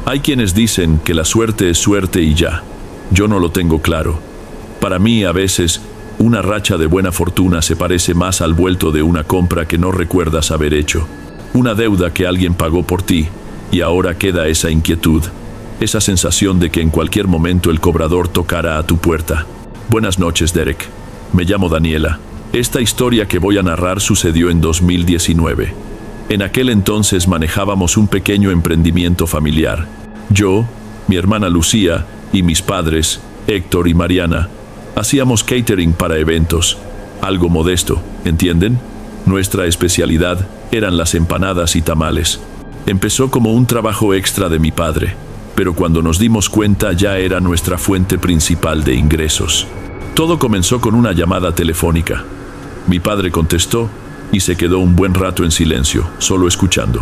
Hay quienes dicen que la suerte es suerte y ya. Yo no lo tengo claro. Para mí, a veces, una racha de buena fortuna se parece más al vuelto de una compra que no recuerdas haber hecho. Una deuda que alguien pagó por ti, y ahora queda esa inquietud, esa sensación de que en cualquier momento el cobrador tocará a tu puerta. Buenas noches, Derek. Me llamo Daniela. Esta historia que voy a narrar sucedió en 2019. En aquel entonces manejábamos un pequeño emprendimiento familiar. Yo, mi hermana Lucía y mis padres, Héctor y Mariana, hacíamos catering para eventos. Algo modesto, ¿entienden? Nuestra especialidad eran las empanadas y tamales. Empezó como un trabajo extra de mi padre, pero cuando nos dimos cuenta ya era nuestra fuente principal de ingresos. Todo comenzó con una llamada telefónica. Mi padre contestó y se quedó un buen rato en silencio, solo escuchando.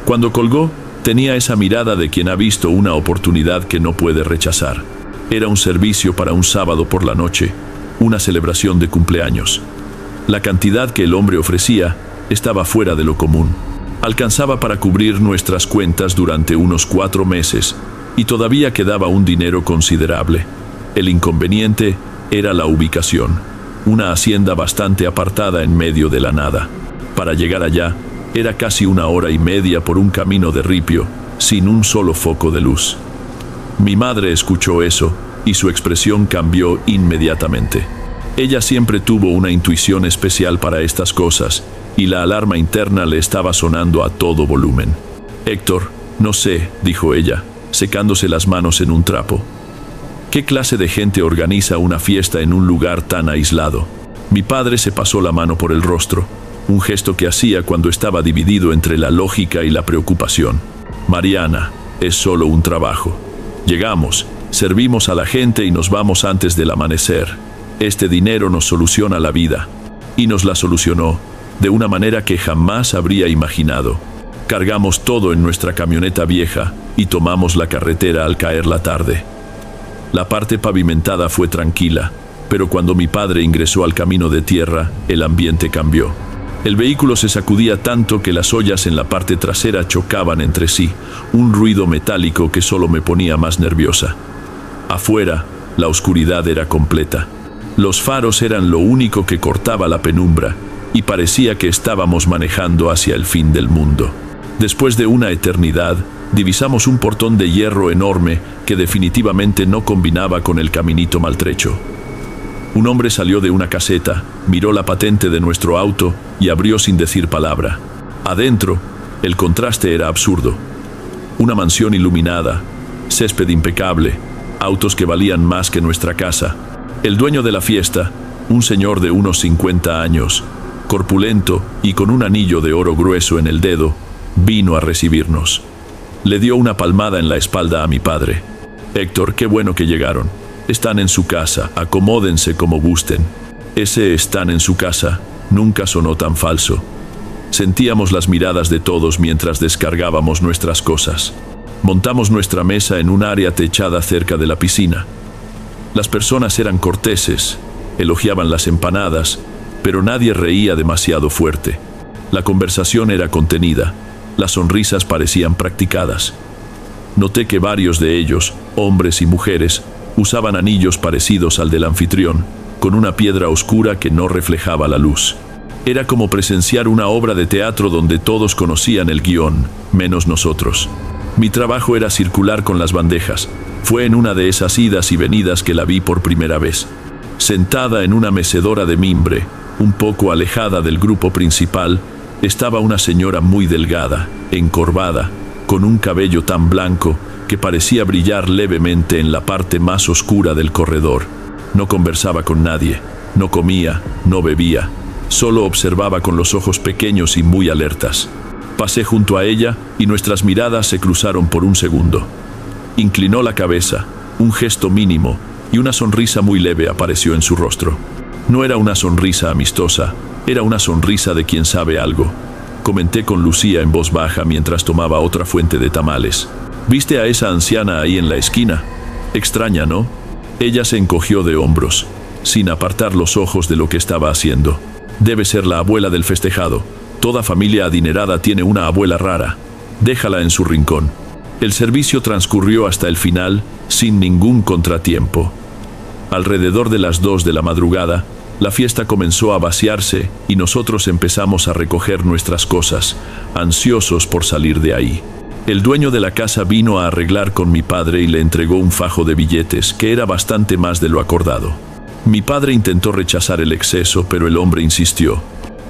Cuando colgó, tenía esa mirada de quien ha visto una oportunidad que no puede rechazar. Era un servicio para un sábado por la noche, una celebración de cumpleaños. La cantidad que el hombre ofrecía estaba fuera de lo común. Alcanzaba para cubrir nuestras cuentas durante unos 4 meses y todavía quedaba un dinero considerable. El inconveniente era la ubicación, una hacienda bastante apartada en medio de la nada. Para llegar allá, era casi 1 hora y media por un camino de ripio, sin un solo foco de luz. Mi madre escuchó eso y su expresión cambió inmediatamente. Ella siempre tuvo una intuición especial para estas cosas y la alarma interna le estaba sonando a todo volumen. Héctor, no sé, dijo ella, secándose las manos en un trapo. ¿Qué clase de gente organiza una fiesta en un lugar tan aislado? Mi padre se pasó la mano por el rostro, un gesto que hacía cuando estaba dividido entre la lógica y la preocupación. Mariana, es solo un trabajo. Llegamos, servimos a la gente y nos vamos antes del amanecer. Este dinero nos soluciona la vida. Y nos la solucionó de una manera que jamás habría imaginado. Cargamos todo en nuestra camioneta vieja y tomamos la carretera al caer la tarde. La parte pavimentada fue tranquila, pero cuando mi padre ingresó al camino de tierra, el ambiente cambió. El vehículo se sacudía tanto que las ollas en la parte trasera chocaban entre sí, un ruido metálico que solo me ponía más nerviosa. Afuera, la oscuridad era completa. Los faros eran lo único que cortaba la penumbra, y parecía que estábamos manejando hacia el fin del mundo. Después de una eternidad, divisamos un portón de hierro enorme que definitivamente no combinaba con el caminito maltrecho. Un hombre salió de una caseta, miró la patente de nuestro auto y abrió sin decir palabra. Adentro, el contraste era absurdo. Una mansión iluminada, césped impecable, autos que valían más que nuestra casa. El dueño de la fiesta, un señor de unos 50 años, corpulento y con un anillo de oro grueso en el dedo, vino a recibirnos. Le dio una palmada en la espalda a mi padre. Héctor, qué bueno que llegaron. Están en su casa, acomódense como gusten. Ese "están en su casa" nunca sonó tan falso. Sentíamos las miradas de todos mientras descargábamos nuestras cosas. Montamos nuestra mesa en un área techada cerca de la piscina. Las personas eran corteses, elogiaban las empanadas, pero nadie reía demasiado fuerte. La conversación era contenida, las sonrisas parecían practicadas. Noté que varios de ellos, hombres y mujeres, usaban anillos parecidos al del anfitrión, con una piedra oscura que no reflejaba la luz. Era como presenciar una obra de teatro donde todos conocían el guión, menos nosotros. Mi trabajo era circular con las bandejas. Fue en una de esas idas y venidas que la vi por primera vez. Sentada en una mecedora de mimbre, un poco alejada del grupo principal, estaba una señora muy delgada, encorvada, con un cabello tan blanco que parecía brillar levemente en la parte más oscura del corredor. No conversaba con nadie, no comía, no bebía, solo observaba con los ojos pequeños y muy alertas. Pasé junto a ella y nuestras miradas se cruzaron por un segundo. Inclinó la cabeza, un gesto mínimo, y una sonrisa muy leve apareció en su rostro. No era una sonrisa amistosa, era una sonrisa de quien sabe algo. Comenté con Lucía en voz baja mientras tomaba otra fuente de tamales. ¿Viste a esa anciana ahí en la esquina? Extraña, ¿no? Ella se encogió de hombros, sin apartar los ojos de lo que estaba haciendo. Debe ser la abuela del festejado. Toda familia adinerada tiene una abuela rara. Déjala en su rincón. El servicio transcurrió hasta el final, sin ningún contratiempo. Alrededor de las 2 de la madrugada, la fiesta comenzó a vaciarse y nosotros empezamos a recoger nuestras cosas, ansiosos por salir de ahí. El dueño de la casa vino a arreglar con mi padre y le entregó un fajo de billetes, que era bastante más de lo acordado. Mi padre intentó rechazar el exceso, pero el hombre insistió.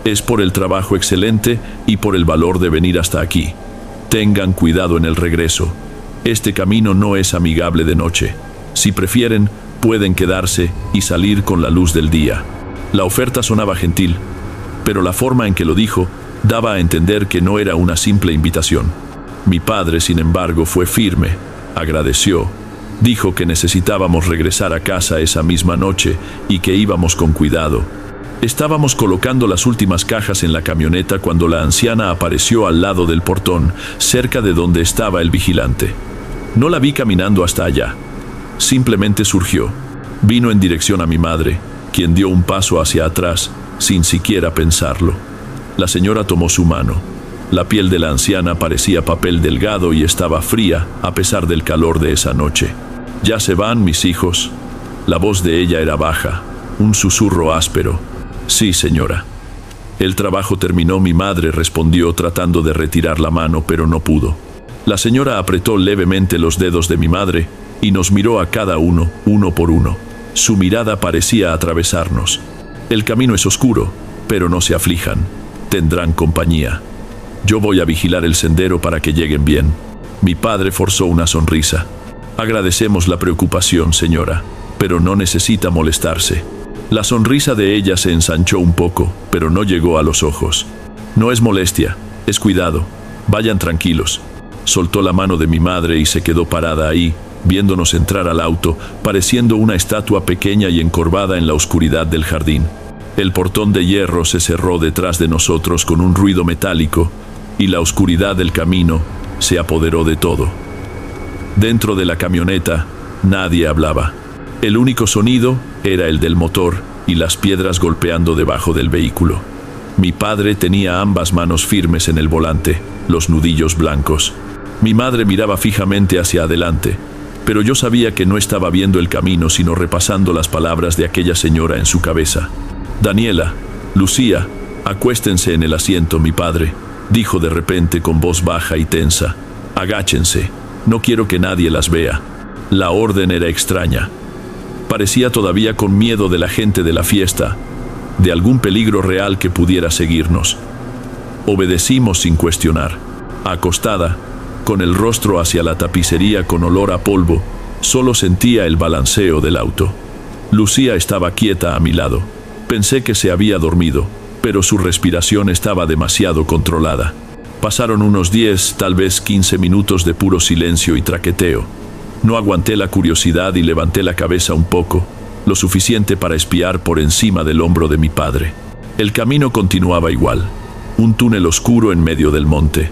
Es por el trabajo excelente y por el valor de venir hasta aquí. Tengan cuidado en el regreso. Este camino no es amigable de noche. Si prefieren, pueden quedarse y salir con la luz del día. La oferta sonaba gentil, pero la forma en que lo dijo daba a entender que no era una simple invitación. Mi padre, sin embargo, fue firme, agradeció, dijo que necesitábamos regresar a casa esa misma noche y que íbamos con cuidado. Estábamos colocando las últimas cajas en la camioneta cuando la anciana apareció al lado del portón, cerca de donde estaba el vigilante. No la vi caminando hasta allá. Simplemente surgió. Vino en dirección a mi madre, quien dio un paso hacia atrás, sin siquiera pensarlo. La señora tomó su mano. La piel de la anciana parecía papel delgado y estaba fría, a pesar del calor de esa noche. «¿Ya se van, mis hijos?» La voz de ella era baja, un susurro áspero. «Sí, señora». «El trabajo terminó», mi madre respondió tratando de retirar la mano, pero no pudo. La señora apretó levemente los dedos de mi madre y nos miró a cada uno, uno por uno. Su mirada parecía atravesarnos. «El camino es oscuro, pero no se aflijan. Tendrán compañía. Yo voy a vigilar el sendero para que lleguen bien». Mi padre forzó una sonrisa. «Agradecemos la preocupación, señora, pero no necesita molestarse». La sonrisa de ella se ensanchó un poco, pero no llegó a los ojos. «No es molestia, es cuidado. Vayan tranquilos». Soltó la mano de mi madre y se quedó parada ahí, viéndonos entrar al auto, pareciendo una estatua pequeña y encorvada en la oscuridad del jardín. El portón de hierro se cerró detrás de nosotros con un ruido metálico, y la oscuridad del camino se apoderó de todo. Dentro de la camioneta, nadie hablaba. El único sonido era el del motor y las piedras golpeando debajo del vehículo. Mi padre tenía ambas manos firmes en el volante, los nudillos blancos. Mi madre miraba fijamente hacia adelante, pero yo sabía que no estaba viendo el camino, sino repasando las palabras de aquella señora en su cabeza. «Daniela, Lucía, acuéstense en el asiento», mi padre dijo de repente con voz baja y tensa. «Agáchense, no quiero que nadie las vea». La orden era extraña. Parecía todavía con miedo de la gente de la fiesta, de algún peligro real que pudiera seguirnos. Obedecimos sin cuestionar. Acostada, con el rostro hacia la tapicería con olor a polvo, solo sentía el balanceo del auto. Lucía estaba quieta a mi lado. Pensé que se había dormido, pero su respiración estaba demasiado controlada. Pasaron unos 10, tal vez 15 minutos de puro silencio y traqueteo. No aguanté la curiosidad y levanté la cabeza un poco, lo suficiente para espiar por encima del hombro de mi padre. El camino continuaba igual, un túnel oscuro en medio del monte.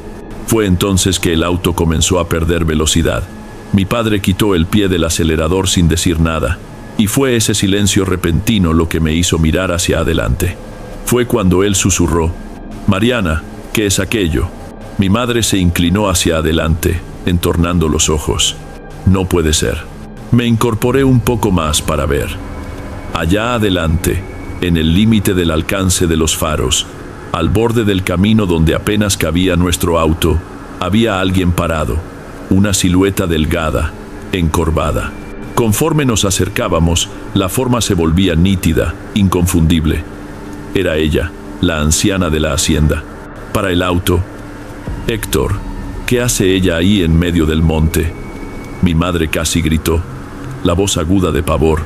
Fue entonces que el auto comenzó a perder velocidad. Mi padre quitó el pie del acelerador sin decir nada, y fue ese silencio repentino lo que me hizo mirar hacia adelante. Fue cuando él susurró: «Mariana, ¿qué es aquello?». Mi madre se inclinó hacia adelante, entornando los ojos. «No puede ser». Me incorporé un poco más para ver. Allá adelante, en el límite del alcance de los faros, al borde del camino donde apenas cabía nuestro auto, había alguien parado, una silueta delgada, encorvada. Conforme nos acercábamos, la forma se volvía nítida, inconfundible. Era ella, la anciana de la hacienda. Para el auto: «Héctor, ¿qué hace ella ahí en medio del monte?». Mi madre casi gritó, la voz aguda de pavor.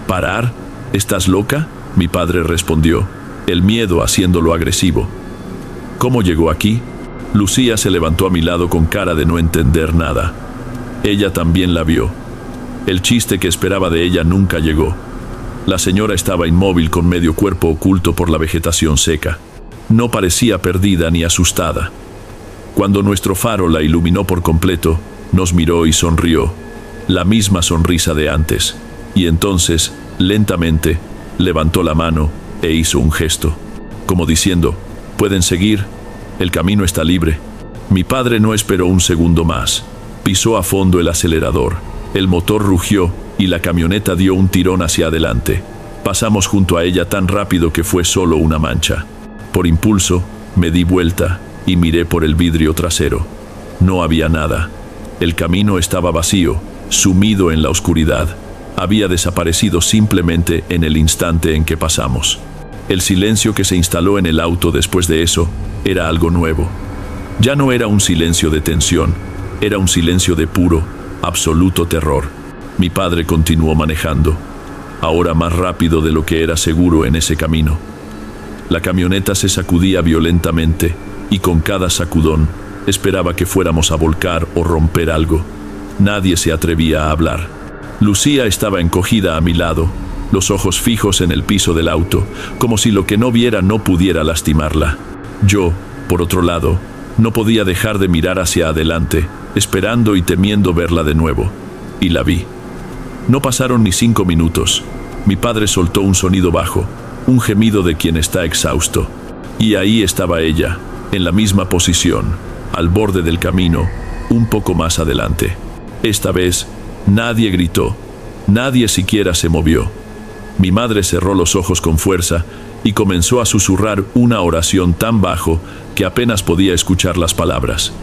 «¿Parar? ¿Estás loca?». Mi padre respondió, el miedo haciéndolo agresivo. «¿Cómo llegó aquí?». Lucía se levantó a mi lado con cara de no entender nada. Ella también la vio. El chiste que esperaba de ella nunca llegó. La señora estaba inmóvil con medio cuerpo oculto por la vegetación seca. No parecía perdida ni asustada. Cuando nuestro faro la iluminó por completo, nos miró y sonrió, la misma sonrisa de antes. Y entonces, lentamente, levantó la mano e hizo un gesto, como diciendo: «Pueden seguir, el camino está libre». Mi padre no esperó un segundo más. Pisó a fondo el acelerador. El motor rugió y la camioneta dio un tirón hacia adelante. Pasamos junto a ella tan rápido que fue solo una mancha. Por impulso, me di vuelta y miré por el vidrio trasero. No había nada. El camino estaba vacío, sumido en la oscuridad. Había desaparecido simplemente en el instante en que pasamos. El silencio que se instaló en el auto después de eso era algo nuevo. Ya no era un silencio de tensión, era un silencio de puro, absoluto terror. Mi padre continuó manejando, ahora más rápido de lo que era seguro en ese camino. La camioneta se sacudía violentamente y con cada sacudón esperaba que fuéramos a volcar o romper algo. Nadie se atrevía a hablar. Lucía estaba encogida a mi lado, los ojos fijos en el piso del auto, como si lo que no viera no pudiera lastimarla. Yo, por otro lado, no podía dejar de mirar hacia adelante, esperando y temiendo verla de nuevo. Y la vi. No pasaron ni 5 minutos. Mi padre soltó un sonido bajo, un gemido de quien está exhausto. Y ahí estaba ella, en la misma posición, al borde del camino, un poco más adelante. Esta vez, nadie gritó, nadie siquiera se movió. Mi madre cerró los ojos con fuerza y comenzó a susurrar una oración tan bajo que apenas podía escuchar las palabras.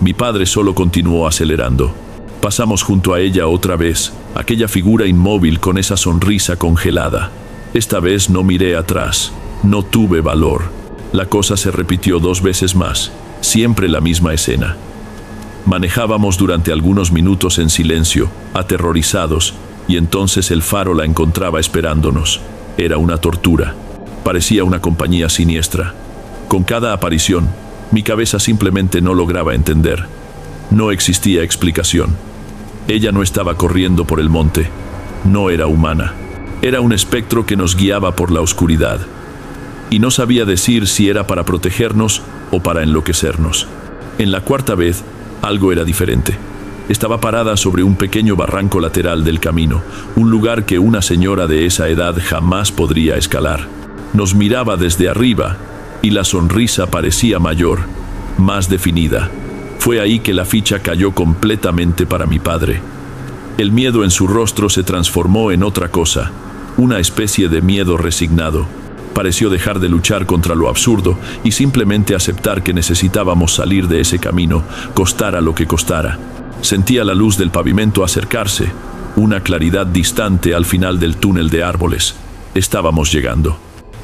Mi padre solo continuó acelerando. Pasamos junto a ella otra vez, aquella figura inmóvil con esa sonrisa congelada. Esta vez no miré atrás, no tuve valor. La cosa se repitió 2 veces más, siempre la misma escena. Manejábamos durante algunos minutos en silencio, aterrorizados, y entonces el faro la encontraba esperándonos. Era una tortura. Parecía una compañía siniestra. Con cada aparición, mi cabeza simplemente no lograba entender. No existía explicación. Ella no estaba corriendo por el monte. No era humana. Era un espectro que nos guiaba por la oscuridad. Y no sabía decir si era para protegernos o para enloquecernos. En la 4ª vez, algo era diferente. Estaba parada sobre un pequeño barranco lateral del camino, un lugar que una señora de esa edad jamás podría escalar. Nos miraba desde arriba y la sonrisa parecía mayor, más definida. Fue ahí que la ficha cayó completamente para mi padre. El miedo en su rostro se transformó en otra cosa, una especie de miedo resignado. Pareció dejar de luchar contra lo absurdo y simplemente aceptar que necesitábamos salir de ese camino, costara lo que costara. Sentía la luz del pavimento acercarse, una claridad distante al final del túnel de árboles. Estábamos llegando.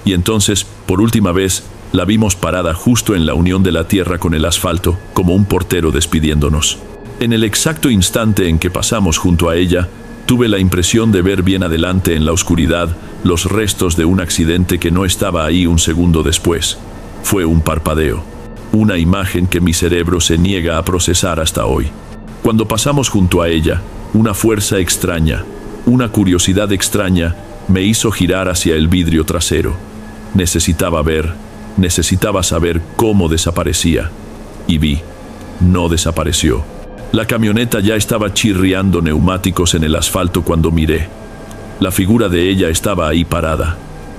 Y entonces, por última vez, la vimos parada justo en la unión de la tierra con el asfalto, como un portero despidiéndonos. En el exacto instante en que pasamos junto a ella, tuve la impresión de ver bien adelante en la oscuridad los restos de un accidente que no estaba ahí un segundo después. Fue un parpadeo, una imagen que mi cerebro se niega a procesar hasta hoy. Cuando pasamos junto a ella, una fuerza extraña, una curiosidad extraña, me hizo girar hacia el vidrio trasero. Necesitaba saber cómo desaparecía. Y vi, no desapareció. La camioneta ya estaba chirriando neumáticos en el asfalto cuando miré. La figura de ella estaba ahí parada.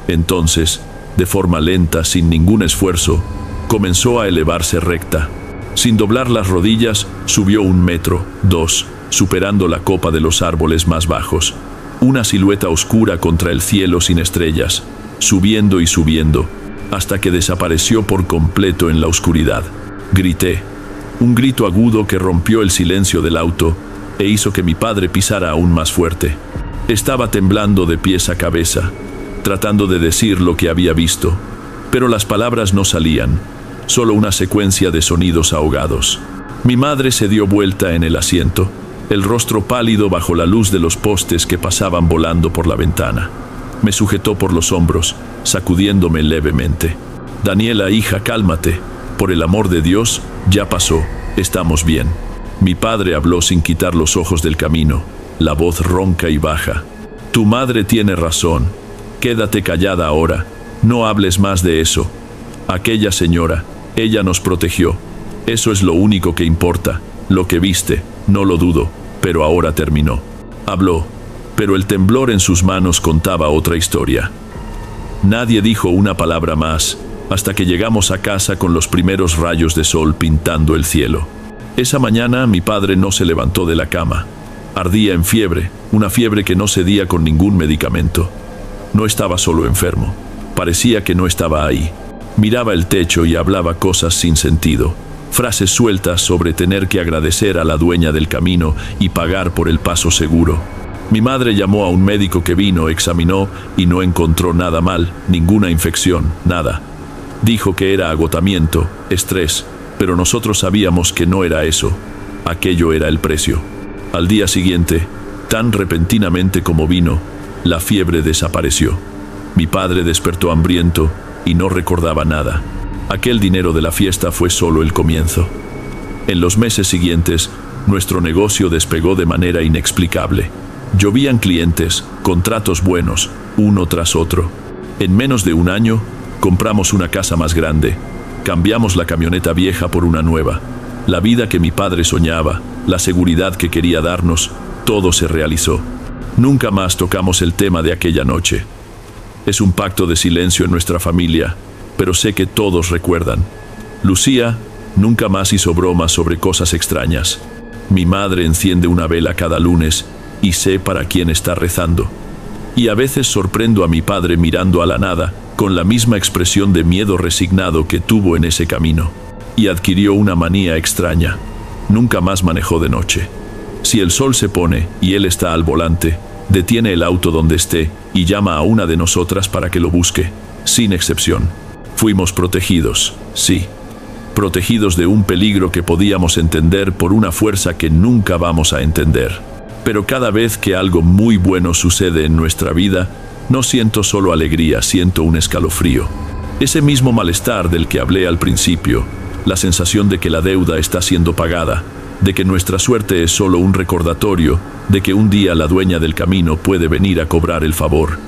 Entonces, de forma lenta, sin ningún esfuerzo, comenzó a elevarse recta. Sin doblar las rodillas, subió 1 metro, 2, superando la copa de los árboles más bajos. Una silueta oscura contra el cielo sin estrellas, subiendo y subiendo, hasta que desapareció por completo en la oscuridad. Grité. Un grito agudo que rompió el silencio del auto e hizo que mi padre pisara aún más fuerte. Estaba temblando de pies a cabeza, tratando de decir lo que había visto, pero las palabras no salían, solo una secuencia de sonidos ahogados. Mi madre se dio vuelta en el asiento, el rostro pálido bajo la luz de los postes que pasaban volando por la ventana. Me sujetó por los hombros, sacudiéndome levemente. «Daniela, hija, cálmate. Por el amor de Dios, ya pasó. Estamos bien». Mi padre habló sin quitar los ojos del camino, la voz ronca y baja. «Tu madre tiene razón. Quédate callada ahora. No hables más de eso. Aquella señora, ella nos protegió. Eso es lo único que importa. Lo que viste, no lo dudo, pero ahora terminó». Habló, pero el temblor en sus manos contaba otra historia. Nadie dijo una palabra más, hasta que llegamos a casa con los primeros rayos de sol pintando el cielo. Esa mañana mi padre no se levantó de la cama. Ardía en fiebre, una fiebre que no cedía con ningún medicamento. No estaba solo enfermo, parecía que no estaba ahí. Miraba el techo y hablaba cosas sin sentido, frases sueltas sobre tener que agradecer a la dueña del camino y pagar por el paso seguro. Mi madre llamó a un médico que vino, examinó y no encontró nada mal, ninguna infección, nada. Dijo que era agotamiento, estrés, pero nosotros sabíamos que no era eso. Aquello era el precio. Al día siguiente, tan repentinamente como vino, la fiebre desapareció. Mi padre despertó hambriento y no recordaba nada. Aquel dinero de la fiesta fue solo el comienzo. En los meses siguientes, nuestro negocio despegó de manera inexplicable. Llovían clientes, contratos buenos, uno tras otro. En menos de un año, compramos una casa más grande. Cambiamos la camioneta vieja por una nueva. La vida que mi padre soñaba, la seguridad que quería darnos, todo se realizó. Nunca más tocamos el tema de aquella noche. Es un pacto de silencio en nuestra familia, pero sé que todos recuerdan. Lucía nunca más hizo bromas sobre cosas extrañas. Mi madre enciende una vela cada lunes y sé para quién está rezando. Y a veces sorprendo a mi padre mirando a la nada, con la misma expresión de miedo resignado que tuvo en ese camino. Y adquirió una manía extraña. Nunca más manejó de noche. Si el sol se pone y él está al volante, detiene el auto donde esté y llama a una de nosotras para que lo busque, sin excepción. Fuimos protegidos, sí. Protegidos de un peligro que podíamos entender por una fuerza que nunca vamos a entender. Pero cada vez que algo muy bueno sucede en nuestra vida, no siento solo alegría, siento un escalofrío. Ese mismo malestar del que hablé al principio, la sensación de que la deuda está siendo pagada, de que nuestra suerte es solo un recordatorio, de que un día la dueña del camino puede venir a cobrar el favor.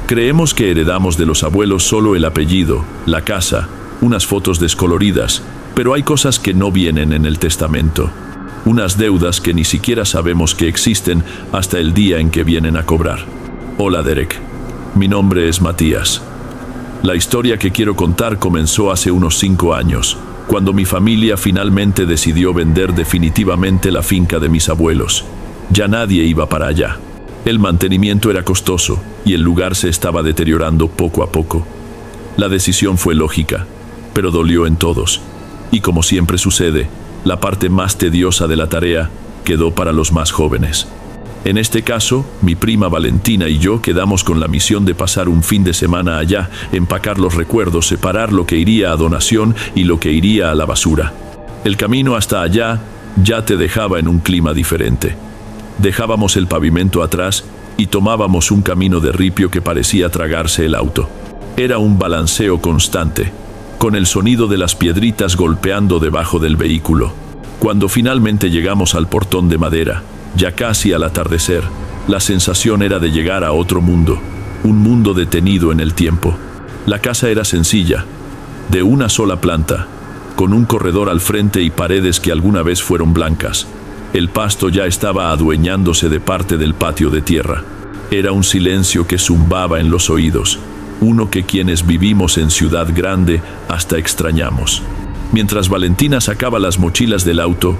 Creemos que heredamos de los abuelos solo el apellido, la casa, unas fotos descoloridas, pero hay cosas que no vienen en el testamento. Unas deudas que ni siquiera sabemos que existen hasta el día en que vienen a cobrar. Hola Derek, mi nombre es Matías. La historia que quiero contar comenzó hace unos 5 años, cuando mi familia finalmente decidió vender definitivamente la finca de mis abuelos. Ya nadie iba para allá. El mantenimiento era costoso y el lugar se estaba deteriorando poco a poco. La decisión fue lógica, pero dolió en todos. Y como siempre sucede, la parte más tediosa de la tarea quedó para los más jóvenes. En este caso, mi prima Valentina y yo quedamos con la misión de pasar un fin de semana allá, empacar los recuerdos, separar lo que iría a donación y lo que iría a la basura. El camino hasta allá ya te dejaba en un clima diferente. Dejábamos el pavimento atrás y tomábamos un camino de ripio que parecía tragarse el auto. Era un balanceo constante, con el sonido de las piedritas golpeando debajo del vehículo. Cuando finalmente llegamos al portón de madera, ya casi al atardecer, la sensación era de llegar a otro mundo, un mundo detenido en el tiempo. La casa era sencilla, de una sola planta, con un corredor al frente y paredes que alguna vez fueron blancas. El pasto ya estaba adueñándose de parte del patio de tierra. Era un silencio que zumbaba en los oídos, uno que quienes vivimos en ciudad grande hasta extrañamos. Mientras Valentina sacaba las mochilas del auto,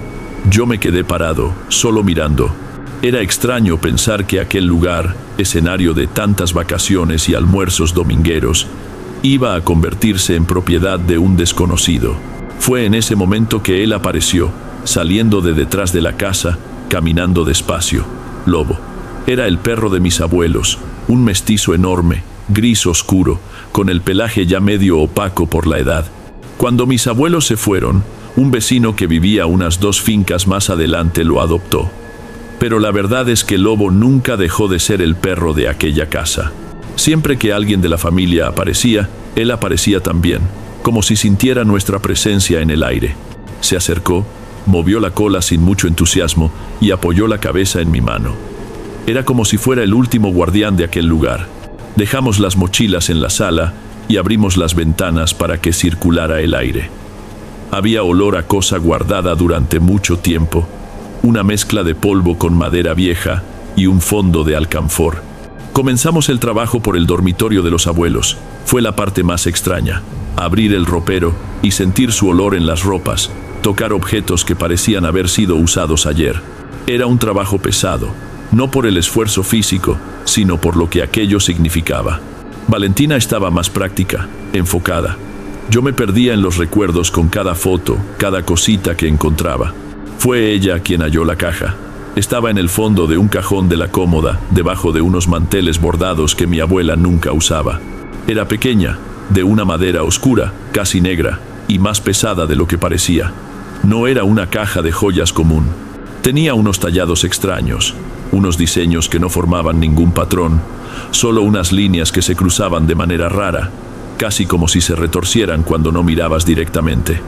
yo me quedé parado, solo mirando. Era extraño pensar que aquel lugar, escenario de tantas vacaciones y almuerzos domingueros, iba a convertirse en propiedad de un desconocido. Fue en ese momento que él apareció, saliendo de detrás de la casa, caminando despacio. Lobo. Era el perro de mis abuelos, un mestizo enorme, gris oscuro, con el pelaje ya medio opaco por la edad. Cuando mis abuelos se fueron, un vecino que vivía unas 2 fincas más adelante lo adoptó. Pero la verdad es que Lobo nunca dejó de ser el perro de aquella casa. Siempre que alguien de la familia aparecía, él aparecía también, como si sintiera nuestra presencia en el aire. Se acercó, movió la cola sin mucho entusiasmo y apoyó la cabeza en mi mano. Era como si fuera el último guardián de aquel lugar. Dejamos las mochilas en la sala y abrimos las ventanas para que circulara el aire. Había olor a cosa guardada durante mucho tiempo, una mezcla de polvo con madera vieja y un fondo de alcanfor. Comenzamos el trabajo por el dormitorio de los abuelos. Fue la parte más extraña. Abrir el ropero y sentir su olor en las ropas, tocar objetos que parecían haber sido usados ayer. Era un trabajo pesado, no por el esfuerzo físico, sino por lo que aquello significaba. Valentina estaba más práctica, enfocada. Yo me perdía en los recuerdos con cada foto, cada cosita que encontraba. Fue ella quien halló la caja. Estaba en el fondo de un cajón de la cómoda, debajo de unos manteles bordados que mi abuela nunca usaba. Era pequeña, de una madera oscura, casi negra, y más pesada de lo que parecía. No era una caja de joyas común. Tenía unos tallados extraños, unos diseños que no formaban ningún patrón, solo unas líneas que se cruzaban de manera rara, casi como si se retorcieran cuando no mirabas directamente.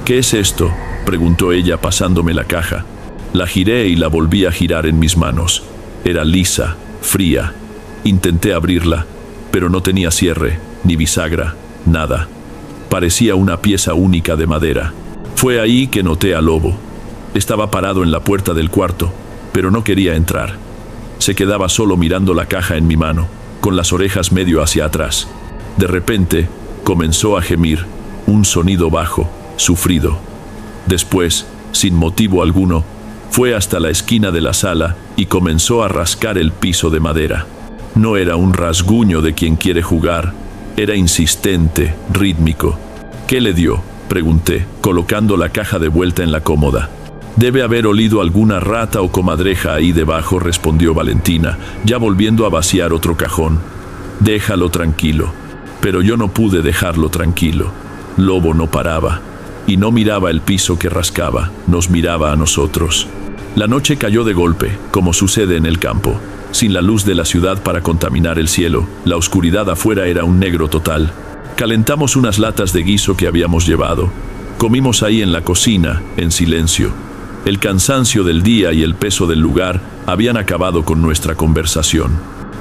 «¿Qué es esto?», preguntó ella pasándome la caja. La giré y la volví a girar en mis manos. Era lisa, fría. Intenté abrirla, pero no tenía cierre, ni bisagra, nada. Parecía una pieza única de madera. Fue ahí que noté a Lobo. Estaba parado en la puerta del cuarto, pero no quería entrar. Se quedaba solo mirando la caja en mi mano, con las orejas medio hacia atrás. De repente, comenzó a gemir, un sonido bajo, sufrido. Después, sin motivo alguno, fue hasta la esquina de la sala y comenzó a rascar el piso de madera. No era un rasguño de quien quiere jugar, era insistente, rítmico. «¿Qué le dio?», pregunté, colocando la caja de vuelta en la cómoda. «Debe haber olido alguna rata o comadreja ahí debajo», respondió Valentina, ya volviendo a vaciar otro cajón. «Déjalo tranquilo». Pero yo no pude dejarlo tranquilo. Lobo no paraba, y no miraba el piso que rascaba, nos miraba a nosotros. La noche cayó de golpe, como sucede en el campo. Sin la luz de la ciudad para contaminar el cielo, la oscuridad afuera era un negro total. Calentamos unas latas de guiso que habíamos llevado. Comimos ahí en la cocina, en silencio. El cansancio del día y el peso del lugar habían acabado con nuestra conversación.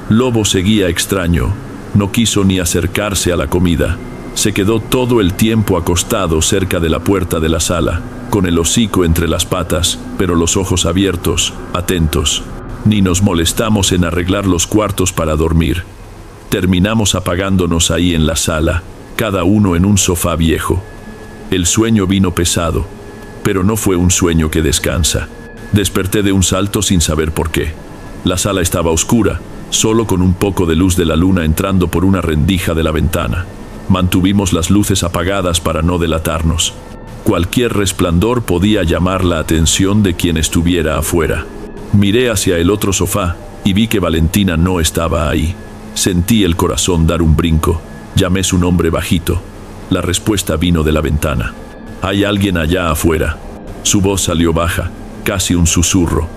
Lobo seguía extraño. No quiso ni acercarse a la comida. Se quedó todo el tiempo acostado cerca de la puerta de la sala, con el hocico entre las patas, pero los ojos abiertos, atentos. Ni nos molestamos en arreglar los cuartos para dormir. Terminamos apagándonos ahí en la sala, cada uno en un sofá viejo. El sueño vino pesado, pero no fue un sueño que descansa. Desperté de un salto sin saber por qué. La sala estaba oscura, solo con un poco de luz de la luna entrando por una rendija de la ventana. Mantuvimos las luces apagadas para no delatarnos. Cualquier resplandor podía llamar la atención de quien estuviera afuera. Miré hacia el otro sofá y vi que Valentina no estaba ahí. Sentí el corazón dar un brinco. Llamé su nombre bajito. La respuesta vino de la ventana. «Hay alguien allá afuera». Su voz salió baja, casi un susurro.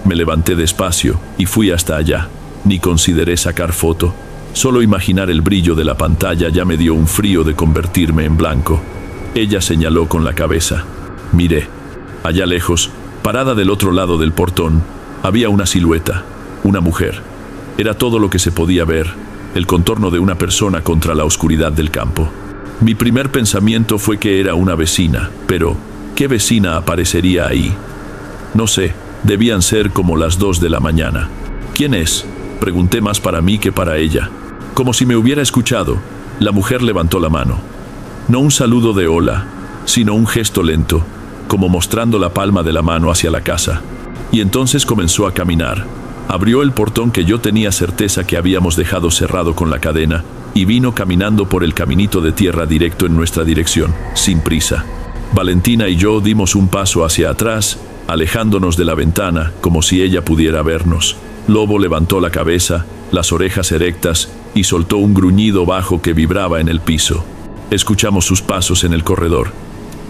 Me levanté despacio y fui hasta allá. Ni consideré sacar foto. Solo imaginar el brillo de la pantalla ya me dio un frío de convertirme en blanco. Ella señaló con la cabeza. Miré. Allá lejos, parada del otro lado del portón, había una silueta, una mujer. Era todo lo que se podía ver, el contorno de una persona contra la oscuridad del campo. Mi primer pensamiento fue que era una vecina, pero ¿qué vecina aparecería ahí? No sé, debían ser como las 2 de la mañana. ¿Quién es?, pregunté más para mí que para ella. Como si me hubiera escuchado, la mujer levantó la mano. No un saludo de hola, sino un gesto lento, como mostrando la palma de la mano hacia la casa. Y entonces comenzó a caminar. Abrió el portón que yo tenía certeza que habíamos dejado cerrado con la cadena, y vino caminando por el caminito de tierra directo en nuestra dirección, sin prisa. Valentina y yo dimos un paso hacia atrás, alejándonos de la ventana, como si ella pudiera vernos. Lobo levantó la cabeza, las orejas erectas, y soltó un gruñido bajo que vibraba en el piso. Escuchamos sus pasos en el corredor.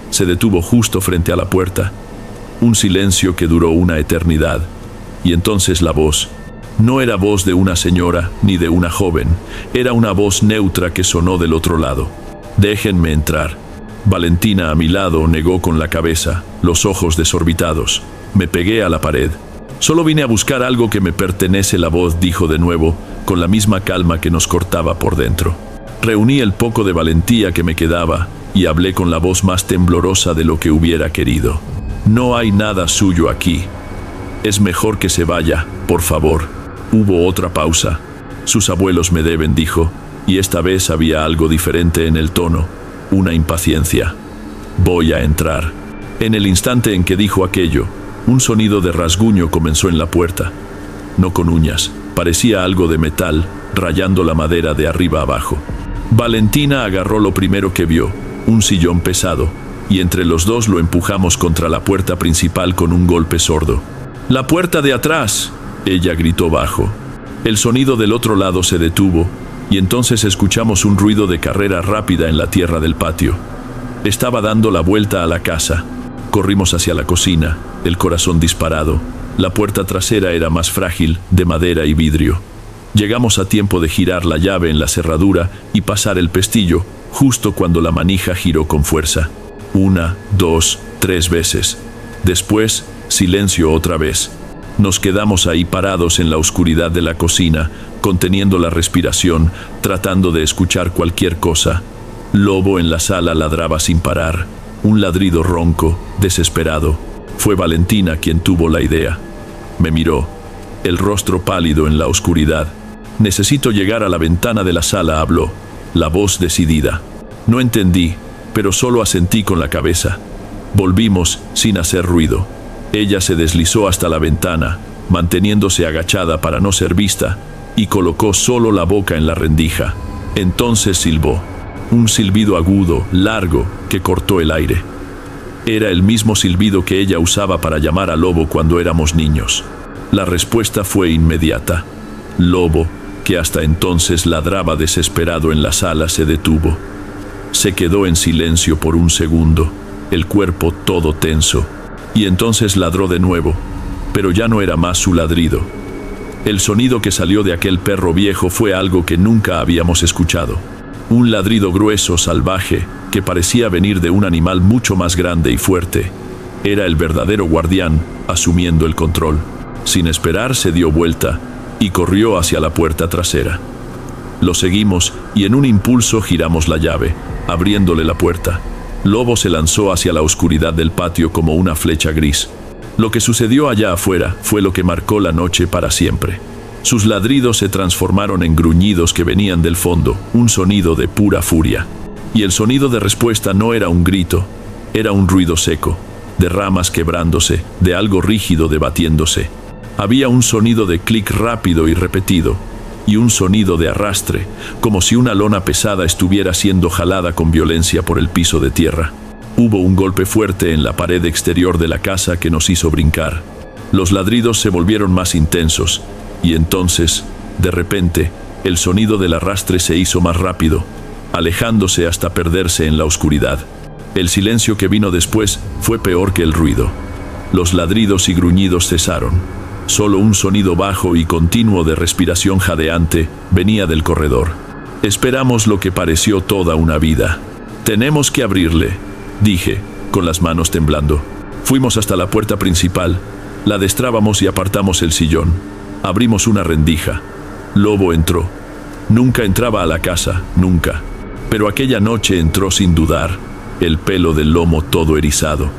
Se detuvo justo frente a la puerta. Un silencio que duró una eternidad. Y entonces la voz. No era voz de una señora ni de una joven. Era una voz neutra que sonó del otro lado. «Déjenme entrar». Valentina a mi lado negó con la cabeza, los ojos desorbitados. Me pegué a la pared. «Solo vine a buscar algo que me pertenece», la voz dijo de nuevo, con la misma calma que nos cortaba por dentro. Reuní el poco de valentía que me quedaba y hablé con la voz más temblorosa de lo que hubiera querido. «No hay nada suyo aquí. Es mejor que se vaya, por favor. Hubo otra pausa. Sus abuelos me deben, dijo, y esta vez había algo diferente en el tono, una impaciencia. Voy a entrar. En el instante en que dijo aquello, un sonido de rasguño comenzó en la puerta. No con uñas, parecía algo de metal, rayando la madera de arriba abajo. Valentina agarró lo primero que vio, un sillón pesado, y entre los dos lo empujamos contra la puerta principal con un golpe sordo. «¡La puerta de atrás!», ella gritó bajo. El sonido del otro lado se detuvo, y entonces escuchamos un ruido de carrera rápida en la tierra del patio. Estaba dando la vuelta a la casa. Corrimos hacia la cocina, el corazón disparado. La puerta trasera era más frágil, de madera y vidrio. Llegamos a tiempo de girar la llave en la cerradura y pasar el pestillo, justo cuando la manija giró con fuerza. 1, 2, 3 veces. Después, silencio otra vez. Nos quedamos ahí parados en la oscuridad de la cocina, conteniendo la respiración, tratando de escuchar cualquier cosa. Lobo en la sala ladraba sin parar, un ladrido ronco, desesperado. Fue Valentina quien tuvo la idea. Me miró, el rostro pálido en la oscuridad. «Necesito llegar a la ventana de la sala», habló, la voz decidida. No entendí, pero solo asentí con la cabeza. Volvimos sin hacer ruido. Ella se deslizó hasta la ventana, manteniéndose agachada para no ser vista, y colocó solo la boca en la rendija. Entonces silbó. Un silbido agudo, largo, que cortó el aire. Era el mismo silbido que ella usaba para llamar a Lobo cuando éramos niños. La respuesta fue inmediata. Lobo, que hasta entonces ladraba desesperado en la sala, se detuvo. Se quedó en silencio por un segundo, el cuerpo todo tenso, y entonces ladró de nuevo, pero ya no era más su ladrido. El sonido que salió de aquel perro viejo fue algo que nunca habíamos escuchado. Un ladrido grueso, salvaje, que parecía venir de un animal mucho más grande y fuerte. Era el verdadero guardián, asumiendo el control. Sin esperar, se dio vuelta y corrió hacia la puerta trasera. Lo seguimos y en un impulso giramos la llave, abriéndole la puerta. Lobo se lanzó hacia la oscuridad del patio como una flecha gris. Lo que sucedió allá afuera fue lo que marcó la noche para siempre. Sus ladridos se transformaron en gruñidos que venían del fondo, un sonido de pura furia. Y el sonido de respuesta no era un grito, era un ruido seco, de ramas quebrándose, de algo rígido debatiéndose. Había un sonido de clic rápido y repetido, y un sonido de arrastre, como si una lona pesada estuviera siendo jalada con violencia por el piso de tierra. Hubo un golpe fuerte en la pared exterior de la casa que nos hizo brincar. Los ladridos se volvieron más intensos, y entonces, de repente, el sonido del arrastre se hizo más rápido, alejándose hasta perderse en la oscuridad. El silencio que vino después fue peor que el ruido. Los ladridos y gruñidos cesaron. Solo un sonido bajo y continuo de respiración jadeante venía del corredor. Esperamos lo que pareció toda una vida. «Tenemos que abrirle», dije, con las manos temblando. Fuimos hasta la puerta principal, la destrábamos y apartamos el sillón. Abrimos una rendija. Lobo entró. Nunca entraba a la casa, nunca. Pero aquella noche entró sin dudar, el pelo del lomo todo erizado.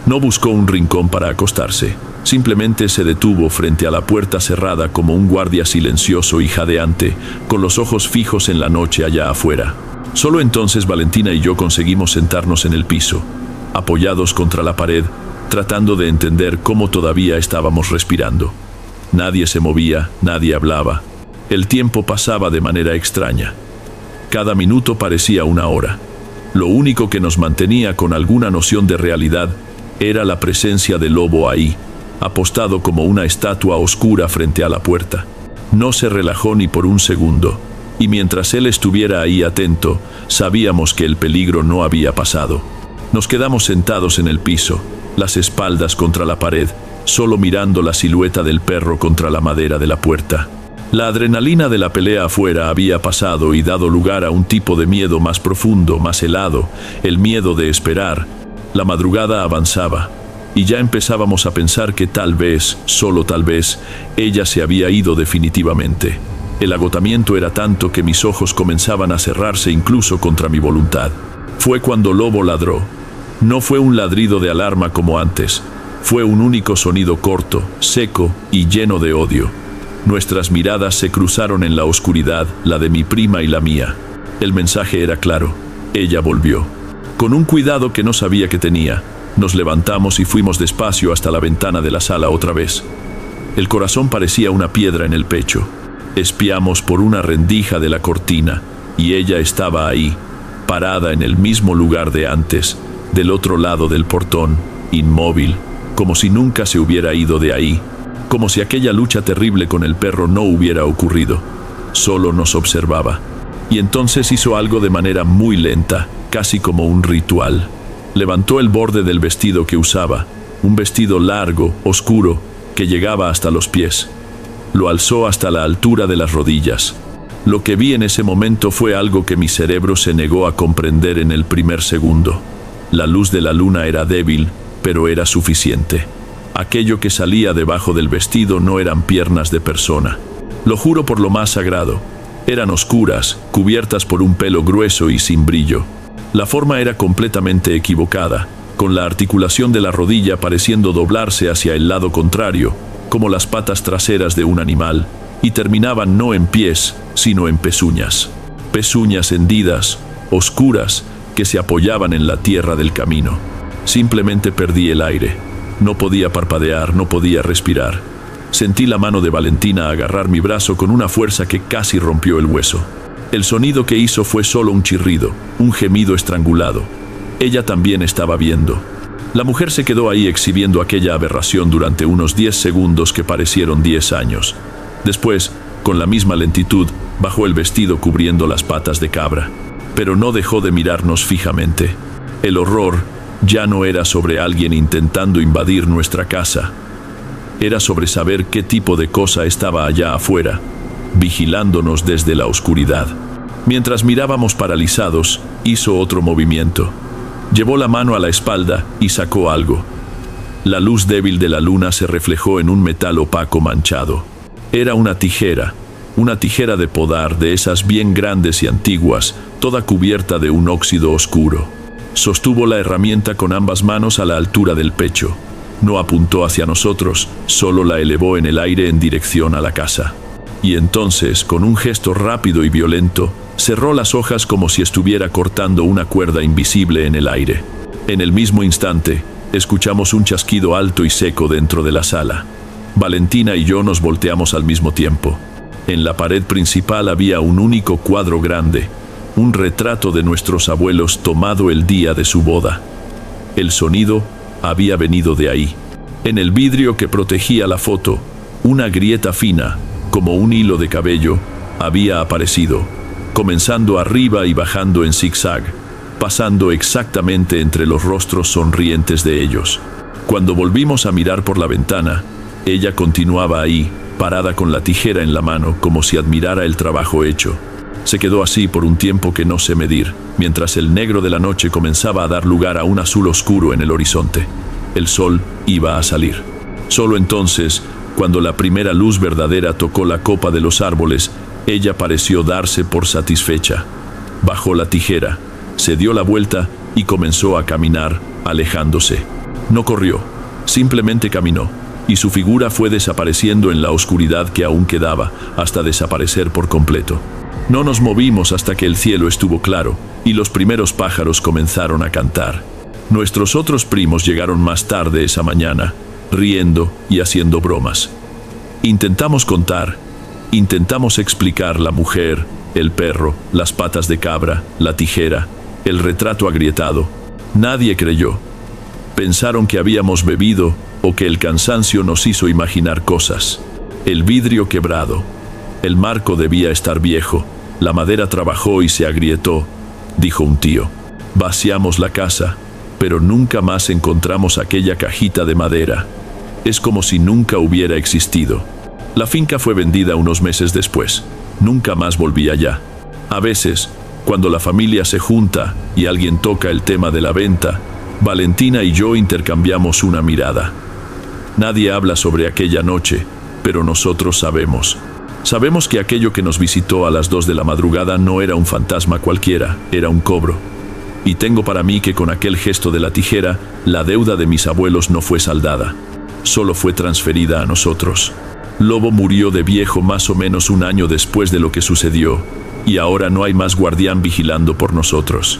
No buscó un rincón para acostarse. Simplemente se detuvo frente a la puerta cerrada como un guardia silencioso y jadeante, con los ojos fijos en la noche allá afuera. Solo entonces Valentina y yo conseguimos sentarnos en el piso, apoyados contra la pared, tratando de entender cómo todavía estábamos respirando. Nadie se movía, nadie hablaba. El tiempo pasaba de manera extraña. Cada minuto parecía una hora. Lo único que nos mantenía con alguna noción de realidad era la presencia del lobo ahí, apostado como una estatua oscura frente a la puerta. No se relajó ni por un segundo, y mientras él estuviera ahí atento, sabíamos que el peligro no había pasado. Nos quedamos sentados en el piso, las espaldas contra la pared, solo mirando la silueta del perro contra la madera de la puerta. La adrenalina de la pelea afuera había pasado y dado lugar a un tipo de miedo más profundo, más helado, el miedo de esperar. La madrugada avanzaba, y ya empezábamos a pensar que tal vez, solo tal vez, ella se había ido definitivamente. El agotamiento era tanto que mis ojos comenzaban a cerrarse incluso contra mi voluntad. Fue cuando Lobo ladró. No fue un ladrido de alarma como antes, Fue un único sonido corto, seco y lleno de odio. Nuestras miradas se cruzaron en la oscuridad, la de mi prima y la mía. El mensaje era claro. Ella volvió. Con un cuidado que no sabía que tenía, nos levantamos y fuimos despacio hasta la ventana de la sala otra vez. El corazón parecía una piedra en el pecho. Espiamos por una rendija de la cortina y ella estaba ahí, parada en el mismo lugar de antes, del otro lado del portón, inmóvil, como si nunca se hubiera ido de ahí, como si aquella lucha terrible con el perro no hubiera ocurrido. Solo nos observaba. Y entonces hizo algo de manera muy lenta, casi como un ritual. Levantó el borde del vestido que usaba, un vestido largo, oscuro, que llegaba hasta los pies. Lo alzó hasta la altura de las rodillas. Lo que vi en ese momento fue algo que mi cerebro se negó a comprender en el primer segundo. La luz de la luna era débil, pero era suficiente. Aquello que salía debajo del vestido no eran piernas de persona. Lo juro por lo más sagrado. Eran oscuras, cubiertas por un pelo grueso y sin brillo. La forma era completamente equivocada, con la articulación de la rodilla pareciendo doblarse hacia el lado contrario, como las patas traseras de un animal, y terminaban no en pies, sino en pezuñas. Pezuñas hendidas, oscuras, que se apoyaban en la tierra del camino. Simplemente perdí el aire. No podía parpadear, no podía respirar. Sentí la mano de Valentina agarrar mi brazo con una fuerza que casi rompió el hueso. El sonido que hizo fue solo un chirrido, un gemido estrangulado. Ella también estaba viendo. La mujer se quedó ahí exhibiendo aquella aberración durante unos 10 segundos que parecieron 10 años. Después, con la misma lentitud, bajó el vestido cubriendo las patas de cabra. Pero no dejó de mirarnos fijamente. El horror ya no era sobre alguien intentando invadir nuestra casa. Era sobre saber qué tipo de cosa estaba allá afuera, vigilándonos desde la oscuridad. Mientras mirábamos paralizados, hizo otro movimiento. Llevó la mano a la espalda y sacó algo. La luz débil de la luna se reflejó en un metal opaco manchado. Era una tijera de podar, de esas bien grandes y antiguas, toda cubierta de un óxido oscuro. Sostuvo la herramienta con ambas manos a la altura del pecho. No apuntó hacia nosotros, solo la elevó en el aire en dirección a la casa. Y entonces, con un gesto rápido y violento, cerró las hojas como si estuviera cortando una cuerda invisible en el aire. En el mismo instante, escuchamos un chasquido alto y seco dentro de la sala. Valentina y yo nos volteamos al mismo tiempo. En la pared principal había un único cuadro grande, un retrato de nuestros abuelos tomado el día de su boda. El sonido había venido de ahí. En el vidrio que protegía la foto, una grieta fina, como un hilo de cabello, había aparecido, comenzando arriba y bajando en zigzag, pasando exactamente entre los rostros sonrientes de ellos. Cuando volvimos a mirar por la ventana, ella continuaba ahí, parada con la tijera en la mano, como si admirara el trabajo hecho. Se quedó así por un tiempo que no sé medir, mientras el negro de la noche comenzaba a dar lugar a un azul oscuro en el horizonte. El sol iba a salir. Solo entonces, cuando la primera luz verdadera tocó la copa de los árboles, ella pareció darse por satisfecha. Bajó la tijera, se dio la vuelta y comenzó a caminar, alejándose. No corrió, simplemente caminó, y su figura fue desapareciendo en la oscuridad que aún quedaba, hasta desaparecer por completo. No nos movimos hasta que el cielo estuvo claro y los primeros pájaros comenzaron a cantar. Nuestros otros primos llegaron más tarde esa mañana, riendo y haciendo bromas. Intentamos contar, intentamos explicar la mujer, el perro, las patas de cabra, la tijera, el retrato agrietado. Nadie creyó. Pensaron que habíamos bebido o que el cansancio nos hizo imaginar cosas. El vidrio quebrado. El marco debía estar viejo. La madera trabajó y se agrietó, dijo un tío. Vaciamos la casa, pero nunca más encontramos aquella cajita de madera. Es como si nunca hubiera existido. La finca fue vendida unos meses después. Nunca más volví allá. A veces, cuando la familia se junta y alguien toca el tema de la venta, Valentina y yo intercambiamos una mirada. Nadie habla sobre aquella noche, pero nosotros sabemos. Sabemos que aquello que nos visitó a las 2 de la madrugada no era un fantasma cualquiera, era un cobro. Y tengo para mí que con aquel gesto de la tijera, la deuda de mis abuelos no fue saldada, solo fue transferida a nosotros. Lobo murió de viejo más o menos un año después de lo que sucedió, y ahora no hay más guardián vigilando por nosotros.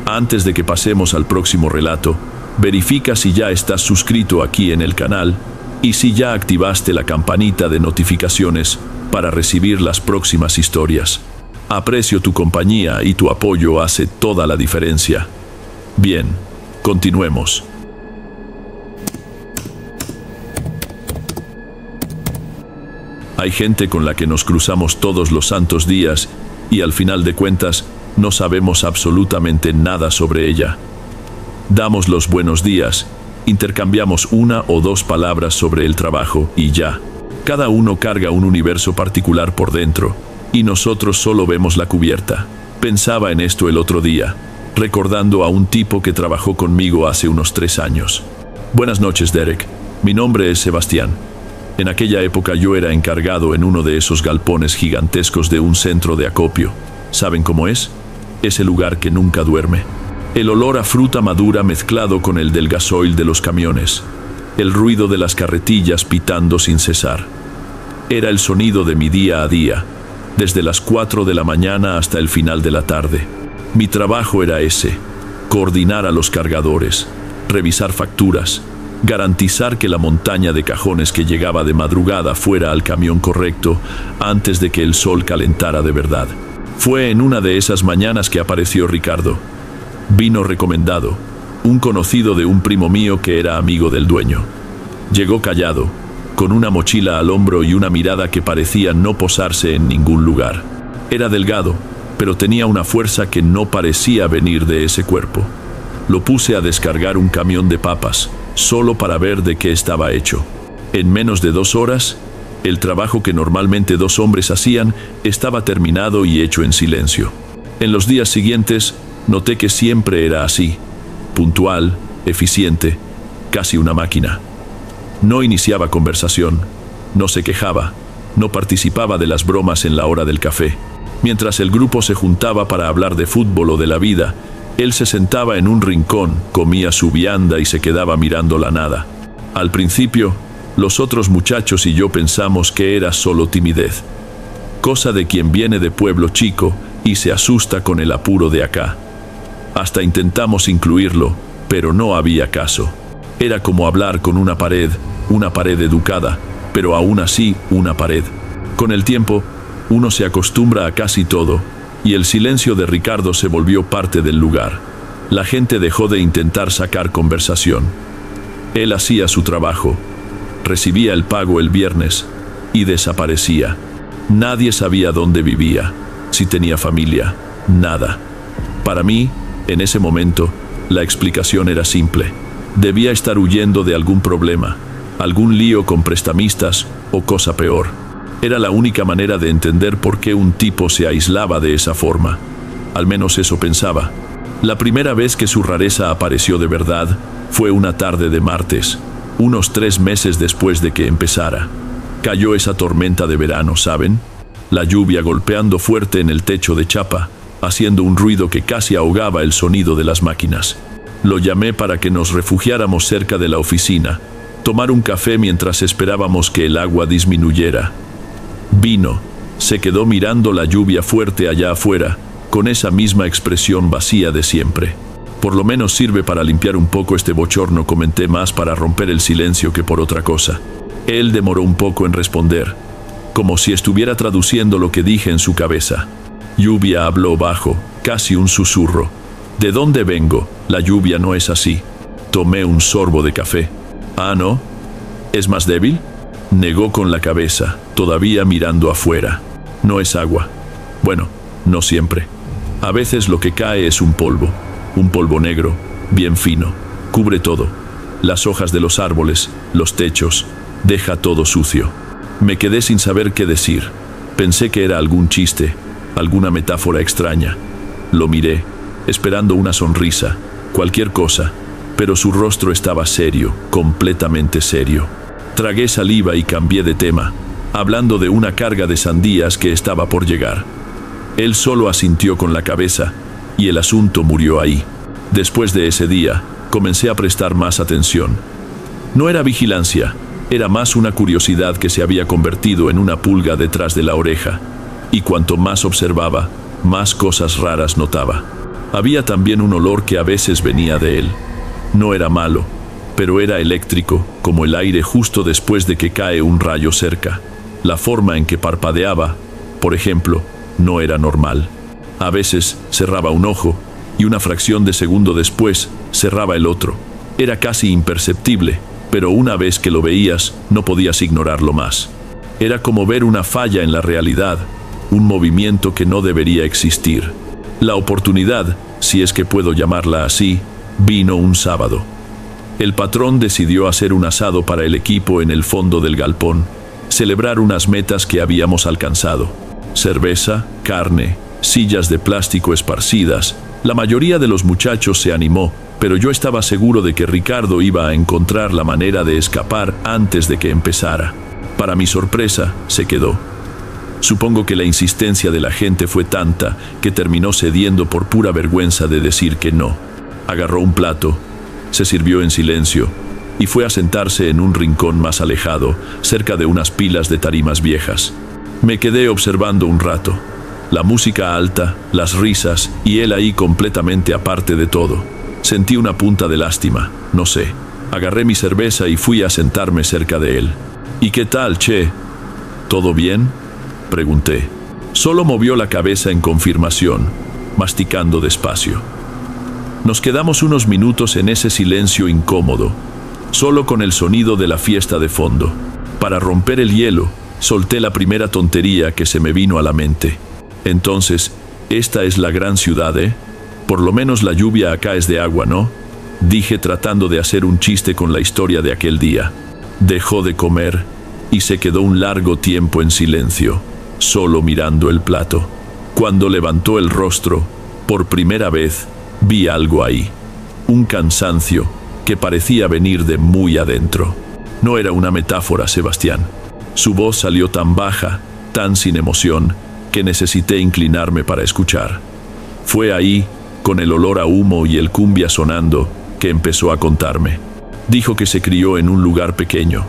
Antes de que pasemos al próximo relato, verifica si ya estás suscrito aquí en el canal y si ya activaste la campanita de notificaciones para recibir las próximas historias. Aprecio tu compañía y tu apoyo hace toda la diferencia. Bien, continuemos. Hay gente con la que nos cruzamos todos los santos días y al final de cuentas no sabemos absolutamente nada sobre ella. Damos los buenos días, intercambiamos una o dos palabras sobre el trabajo y ya. Cada uno carga un universo particular por dentro y nosotros solo vemos la cubierta. Pensaba en esto el otro día, recordando a un tipo que trabajó conmigo hace unos 3 años. Buenas noches, Derek. Mi nombre es Sebastián. En aquella época yo era encargado en uno de esos galpones gigantescos de un centro de acopio. ¿Saben cómo es? Ese lugar que nunca duerme. El olor a fruta madura mezclado con el del gasoil de los camiones. El ruido de las carretillas pitando sin cesar. Era el sonido de mi día a día, desde las 4 de la mañana hasta el final de la tarde. Mi trabajo era ese: coordinar a los cargadores, revisar facturas, garantizar que la montaña de cajones que llegaba de madrugada fuera al camión correcto antes de que el sol calentara de verdad. Fue en una de esas mañanas que apareció Ricardo. Vino recomendado, un conocido de un primo mío que era amigo del dueño. Llegó callado, con una mochila al hombro y una mirada que parecía no posarse en ningún lugar. Era delgado, pero tenía una fuerza que no parecía venir de ese cuerpo. Lo puse a descargar un camión de papas, solo para ver de qué estaba hecho. En menos de 2 horas, el trabajo que normalmente 2 hombres hacían estaba terminado y hecho en silencio. En los días siguientes, noté que siempre era así: puntual, eficiente, casi una máquina. No iniciaba conversación, no se quejaba, no participaba de las bromas en la hora del café. Mientras el grupo se juntaba para hablar de fútbol o de la vida, él se sentaba en un rincón, comía su vianda y se quedaba mirando la nada. Al principio, los otros muchachos y yo pensamos que era solo timidez, cosa de quien viene de pueblo chico y se asusta con el apuro de acá. Hasta intentamos incluirlo, pero no había caso. Era como hablar con una pared educada, pero aún así una pared. Con el tiempo, uno se acostumbra a casi todo, y el silencio de Ricardo se volvió parte del lugar. La gente dejó de intentar sacar conversación. Él hacía su trabajo, recibía el pago el viernes y desaparecía. Nadie sabía dónde vivía, si tenía familia, nada. Para mí, en ese momento, la explicación era simple. Debía estar huyendo de algún problema, algún lío con prestamistas o cosa peor. Era la única manera de entender por qué un tipo se aislaba de esa forma. Al menos eso pensaba. La primera vez que su rareza apareció de verdad fue una tarde de martes, unos 3 meses después de que empezara. Cayó esa tormenta de verano, ¿saben? La lluvia golpeando fuerte en el techo de chapa, haciendo un ruido que casi ahogaba el sonido de las máquinas. Lo llamé para que nos refugiáramos cerca de la oficina, tomar un café mientras esperábamos que el agua disminuyera. Vino, se quedó mirando la lluvia fuerte allá afuera, con esa misma expresión vacía de siempre. Por lo menos sirve para limpiar un poco este bochorno, comenté, más para romper el silencio que por otra cosa. Él demoró un poco en responder, como si estuviera traduciendo lo que dije en su cabeza. Lluvia habló bajo, casi un susurro. ¿De dónde vengo? La lluvia no es así. Tomé un sorbo de café. ¿Ah, no? ¿Es más débil? Negó con la cabeza, todavía mirando afuera. No es agua. Bueno, no siempre. A veces lo que cae es un polvo negro, bien fino, cubre todo. Las hojas de los árboles, los techos, deja todo sucio. Me quedé sin saber qué decir. Pensé que era algún chiste, alguna metáfora extraña. Lo miré, esperando una sonrisa, cualquier cosa, pero su rostro estaba serio, completamente serio. Tragué saliva y cambié de tema, hablando de una carga de sandías que estaba por llegar. Él solo asintió con la cabeza, y el asunto murió ahí. Después de ese día, comencé a prestar más atención. No era vigilancia, era más una curiosidad que se había convertido en una pulga detrás de la oreja, y cuanto más observaba, más cosas raras notaba. Había también un olor que a veces venía de él. No era malo, pero era eléctrico, como el aire justo después de que cae un rayo cerca. La forma en que parpadeaba, por ejemplo, no era normal. A veces cerraba un ojo, y una fracción de segundo después cerraba el otro. Era casi imperceptible, pero una vez que lo veías, no podías ignorarlo más. Era como ver una falla en la realidad, un movimiento que no debería existir. La oportunidad, si es que puedo llamarla así, vino un sábado. El patrón decidió hacer un asado para el equipo en el fondo del galpón, celebrar unas metas que habíamos alcanzado. Cerveza, carne, sillas de plástico esparcidas. La mayoría de los muchachos se animó, pero yo estaba seguro de que Ricardo iba a encontrar la manera de escapar antes de que empezara. Para mi sorpresa, se quedó. Supongo que la insistencia de la gente fue tanta que terminó cediendo por pura vergüenza de decir que no. Agarró un plato, se sirvió en silencio y fue a sentarse en un rincón más alejado, cerca de unas pilas de tarimas viejas. Me quedé observando un rato. La música alta, las risas y él ahí completamente aparte de todo. Sentí una punta de lástima, no sé. Agarré mi cerveza y fui a sentarme cerca de él. ¿Y qué tal, che? ¿Todo bien?, pregunté. Solo movió la cabeza en confirmación, masticando despacio. Nos quedamos unos minutos en ese silencio incómodo, solo con el sonido de la fiesta de fondo. Para romper el hielo, solté la primera tontería que se me vino a la mente. Entonces, esta es la gran ciudad, ¿eh? Por lo menos la lluvia acá es de agua, ¿no?, dije tratando de hacer un chiste con la historia de aquel día. Dejó de comer y se quedó un largo tiempo en silencio, solo mirando el plato. Cuando levantó el rostro, por primera vez, vi algo ahí. Un cansancio que parecía venir de muy adentro. No era una metáfora, Sebastián. Su voz salió tan baja, tan sin emoción, que necesité inclinarme para escuchar. Fue ahí, con el olor a humo y el cumbia sonando, que empezó a contarme. Dijo que se crió en un lugar pequeño,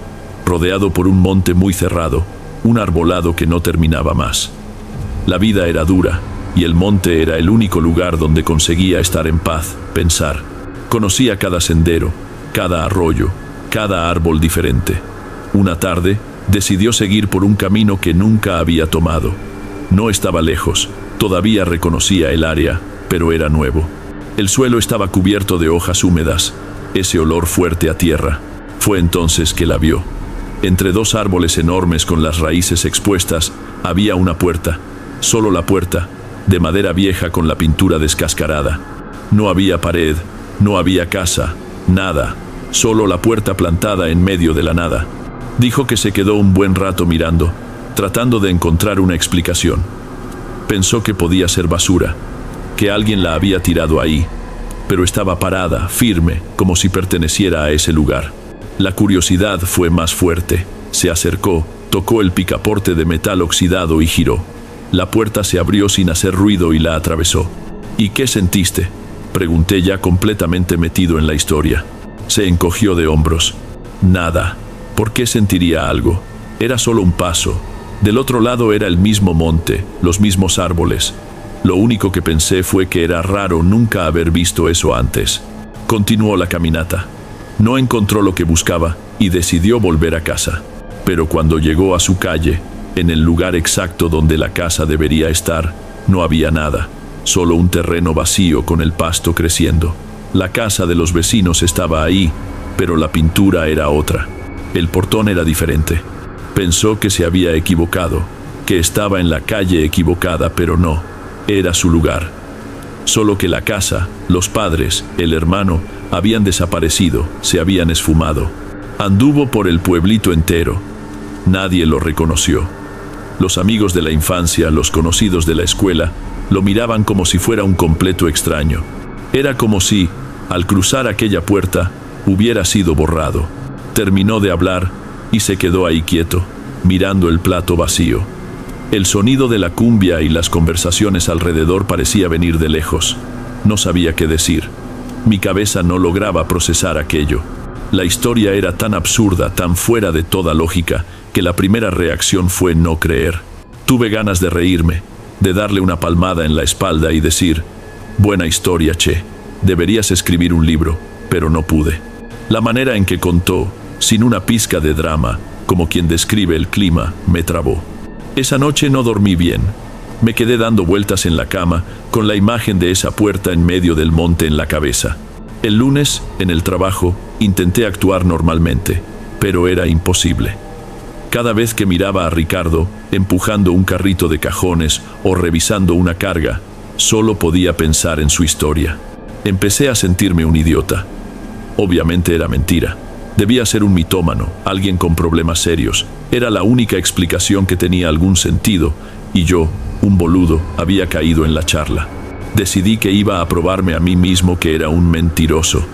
rodeado por un monte muy cerrado, un arbolado que no terminaba más. La vida era dura, y el monte era el único lugar donde conseguía estar en paz, pensar. Conocía cada sendero, cada arroyo, cada árbol diferente. Una tarde, decidió seguir por un camino que nunca había tomado. No estaba lejos, todavía reconocía el área, pero era nuevo. El suelo estaba cubierto de hojas húmedas, ese olor fuerte a tierra. Fue entonces que la vio. Entre dos árboles enormes con las raíces expuestas, había una puerta, solo la puerta, de madera vieja con la pintura descascarada. No había pared, no había casa, nada, solo la puerta plantada en medio de la nada. Dijo que se quedó un buen rato mirando, tratando de encontrar una explicación. Pensó que podía ser basura, que alguien la había tirado ahí, pero estaba parada, firme, como si perteneciera a ese lugar. La curiosidad fue más fuerte. Se acercó, tocó el picaporte de metal oxidado y giró. La puerta se abrió sin hacer ruido y la atravesó. ¿Y qué sentiste?, pregunté ya completamente metido en la historia. Se encogió de hombros. Nada. ¿Por qué sentiría algo? Era solo un paso. Del otro lado era el mismo monte, los mismos árboles. Lo único que pensé fue que era raro nunca haber visto eso antes. Continuó la caminata. No encontró lo que buscaba y decidió volver a casa. Pero cuando llegó a su calle, en el lugar exacto donde la casa debería estar, no había nada, solo un terreno vacío con el pasto creciendo. La casa de los vecinos estaba ahí, pero la pintura era otra. El portón era diferente. Pensó que se había equivocado, que estaba en la calle equivocada, pero no, era su lugar. Solo que la casa, los padres, el hermano, habían desaparecido, se habían esfumado. Anduvo por el pueblito entero. Nadie lo reconoció. Los amigos de la infancia, los conocidos de la escuela, lo miraban como si fuera un completo extraño. Era como si, al cruzar aquella puerta, hubiera sido borrado. Terminó de hablar, y se quedó ahí quieto, mirando el plato vacío. El sonido de la cumbia y las conversaciones alrededor parecía venir de lejos. No sabía qué decir. Mi cabeza no lograba procesar aquello. La historia era tan absurda, tan fuera de toda lógica, que la primera reacción fue no creer. Tuve ganas de reírme, de darle una palmada en la espalda y decir: buena historia, che, deberías escribir un libro, pero no pude. La manera en que contó, sin una pizca de drama, como quien describe el clima, me trabó. Esa noche no dormí bien. Me quedé dando vueltas en la cama, con la imagen de esa puerta en medio del monte en la cabeza. El lunes, en el trabajo, intenté actuar normalmente, pero era imposible. Cada vez que miraba a Ricardo, empujando un carrito de cajones o revisando una carga, solo podía pensar en su historia. Empecé a sentirme un idiota. Obviamente era mentira. Debía ser un mitómano, alguien con problemas serios. Era la única explicación que tenía algún sentido, y yo, un boludo, había caído en la charla. Decidí que iba a probarme a mí mismo que era un mentiroso.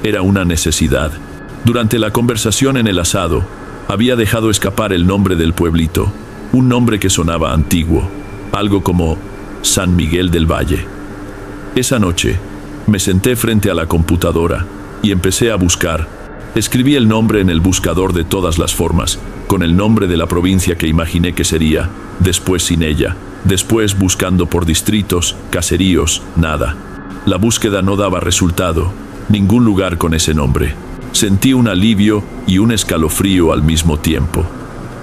Era una necesidad. Durante la conversación en el asado, había dejado escapar el nombre del pueblito, un nombre que sonaba antiguo, algo como San Miguel del Valle. Esa noche, me senté frente a la computadora y empecé a buscar. Escribí el nombre en el buscador de todas las formas, con el nombre de la provincia que imaginé que sería, después sin ella, después buscando por distritos, caseríos, nada. La búsqueda no daba resultado, ningún lugar con ese nombre. Sentí un alivio y un escalofrío al mismo tiempo.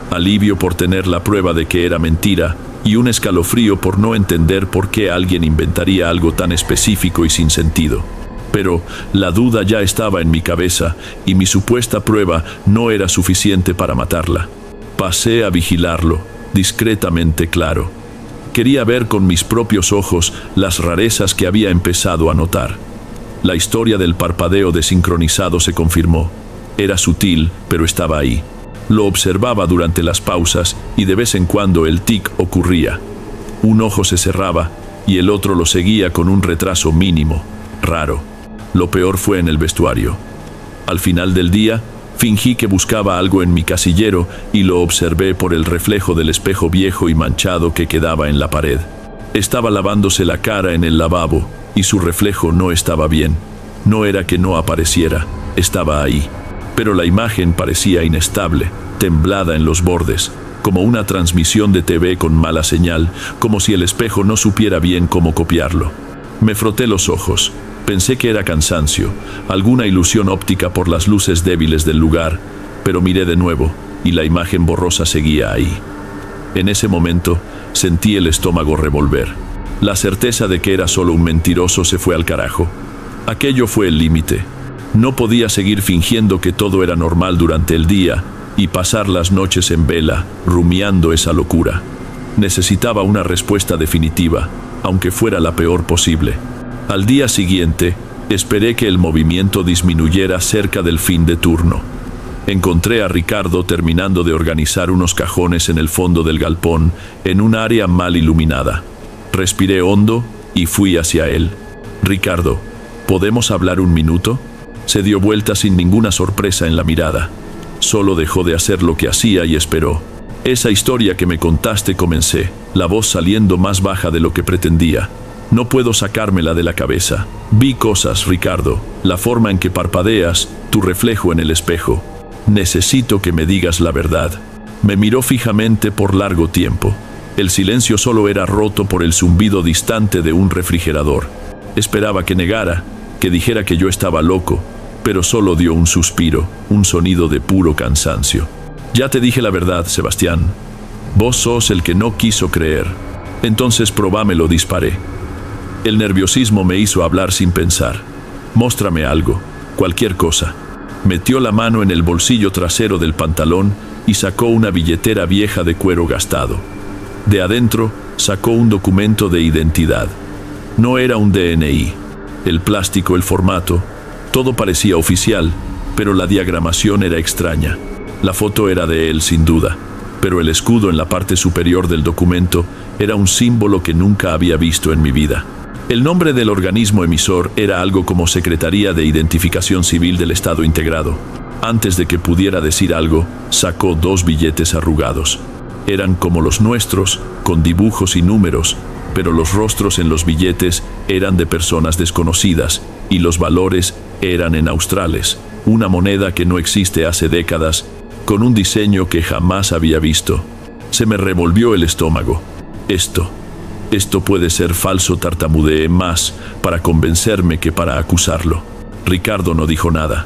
Alivio por tener la prueba de que era mentira, y un escalofrío por no entender por qué alguien inventaría algo tan específico y sin sentido. Pero la duda ya estaba en mi cabeza y mi supuesta prueba no era suficiente para matarla. Pasé a vigilarlo, discretamente claro. Quería ver con mis propios ojos las rarezas que había empezado a notar. La historia del parpadeo desincronizado se confirmó. Era sutil, pero estaba ahí. Lo observaba durante las pausas y de vez en cuando el tic ocurría. Un ojo se cerraba y el otro lo seguía con un retraso mínimo, raro. Lo peor fue en el vestuario. Al final del día, fingí que buscaba algo en mi casillero y lo observé por el reflejo del espejo viejo y manchado que quedaba en la pared. Estaba lavándose la cara en el lavabo y su reflejo no estaba bien. No era que no apareciera, estaba ahí. Pero la imagen parecía inestable, temblada en los bordes, como una transmisión de TV con mala señal, como si el espejo no supiera bien cómo copiarlo. Me froté los ojos. Pensé que era cansancio, alguna ilusión óptica por las luces débiles del lugar, pero miré de nuevo y la imagen borrosa seguía ahí. En ese momento sentí el estómago revolver. La certeza de que era solo un mentiroso se fue al carajo. Aquello fue el límite. No podía seguir fingiendo que todo era normal durante el día y pasar las noches en vela, rumiando esa locura. Necesitaba una respuesta definitiva, aunque fuera la peor posible. Al día siguiente, esperé que el movimiento disminuyera cerca del fin de turno. Encontré a Ricardo terminando de organizar unos cajones en el fondo del galpón, en un área mal iluminada. Respiré hondo y fui hacia él. «Ricardo, ¿podemos hablar un minuto?» Se dio vuelta sin ninguna sorpresa en la mirada. Solo dejó de hacer lo que hacía y esperó. «Esa historia que me contaste», comencé, la voz saliendo más baja de lo que pretendía. «No puedo sacármela de la cabeza. Vi cosas, Ricardo, la forma en que parpadeas, tu reflejo en el espejo. Necesito que me digas la verdad». Me miró fijamente por largo tiempo. El silencio solo era roto por el zumbido distante de un refrigerador. Esperaba que negara, que dijera que yo estaba loco, pero solo dio un suspiro, un sonido de puro cansancio. «Ya te dije la verdad, Sebastián. Vos sos el que no quiso creer. Entonces probámelo», disparé. El nerviosismo me hizo hablar sin pensar. «Móstrame algo, cualquier cosa». Metió la mano en el bolsillo trasero del pantalón y sacó una billetera vieja de cuero gastado. De adentro sacó un documento de identidad. No era un DNI. El plástico, el formato, todo parecía oficial, pero la diagramación era extraña. La foto era de él, sin duda, pero el escudo en la parte superior del documento era un símbolo que nunca había visto en mi vida. El nombre del organismo emisor era algo como Secretaría de Identificación Civil del Estado Integrado. Antes de que pudiera decir algo, sacó 2 billetes arrugados. Eran como los nuestros, con dibujos y números, pero los rostros en los billetes eran de personas desconocidas y los valores eran en australes, una moneda que no existe hace décadas, con un diseño que jamás había visto. Se me revolvió el estómago. Esto puede ser falso, tartamudeé más para convencerme que para acusarlo. Ricardo no dijo nada.